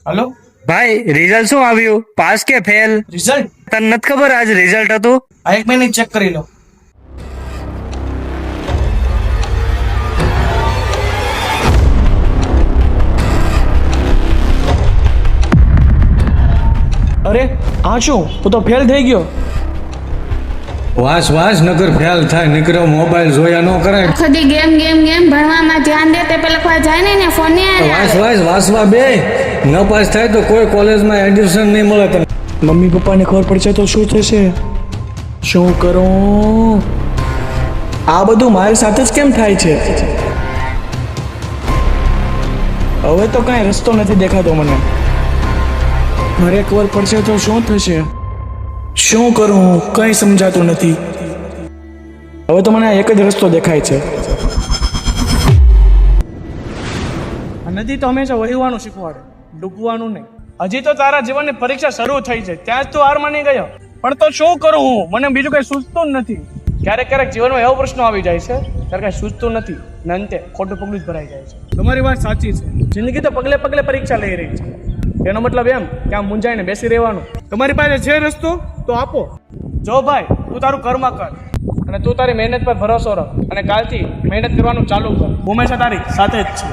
Hello ભાઈ result શું આવ્યું? પાસ કે ફેલ? રિઝલ્ટ તને નથી ખબર આજ રિઝલ્ટ હતું? આ 1 મિનિટ ચેક કરી લો. અરે આ શું, હું તો ફેલ થઈ ગયો. વાસ વાસ નગર ફેલ થાય, નીકળો મોબાઈલ જોયા ન કરાય. ખુદી ગેમ ગેમ ગેમ ભણવામાં ધ્યાન દે તે પેલા લખવા જાય ને ફોન ને વાસ વાસ વાસવા બે ન પાસ થાય તો કોઈ કોલેજમાં એડમિશન નહીં મળે તને. મમ્મી પપ્પાને ખબર પડશે તો શું થશે? શું કરું? આ બધું મારી સાથે જ કેમ થાય છે? હવે તો કાંઈ રસ્તો નથી દેખાતો મને. ઘરે ખબર પડશે તો શું થશે? શું કરું? કંઈ સમજાતું નથી. હવે તો મને એક જ રસ્તો દેખાય છે. નદી તો હંમેશા વહેવાનું શીખવાડે, ડૂબવાનું નહીં. હજી તો તારા જીવનની પરીક્ષા શરૂ થઈ છે, ત્યાં જ તું હાર માની ગયો. પણ તો શું કરું હું? મને બીજું કઈ સૂચતું જ નથી. ક્યારેક ક્યારેક જીવનમાં એવો પ્રશ્ન આવી જાય છે ત્યારે કઈ સૂચતું નથી ને અંતે ખોટું પગલું જ ભરાઈ જાય છે. તમારી વાત સાચી છે. જિંદગી તો પગલે પગલે પરીક્ષા લઈ રહી છે. એનો મતલબ એમ કે આમ મૂંઝાઈને બેસી રહેવાનું. તમારી પાસે છે રસ્તો તો આપો. જો ભાઈ, તું તારું કર્મ કર અને તું તારી મહેનત પર ભરોસો રાખ અને કાલથી મહેનત કરવાનું ચાલુ કર. હું હંમેશા તારી સાથે જ છું.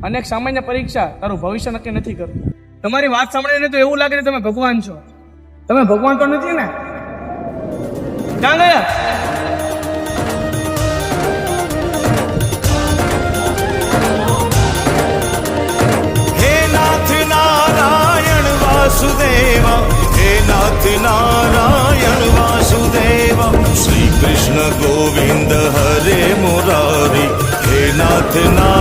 અને એક સામાન્ય પરીક્ષા તારું ભવિષ્ય નક્કી નથી કરતું. તમારી વાત સાંભળીને તો એવું લાગે છે તમે ભગવાન છો. તમે ભગવાન તો નથી ને? ક્યાં ગયા? હે નાથ નારાયણ વાસુદેવા, હે નાથ નારાયણ વાસુદેવા, શ્રી કૃષ્ણ ગોવિંદ હરે મુરારી, હે નાથ નારાયણ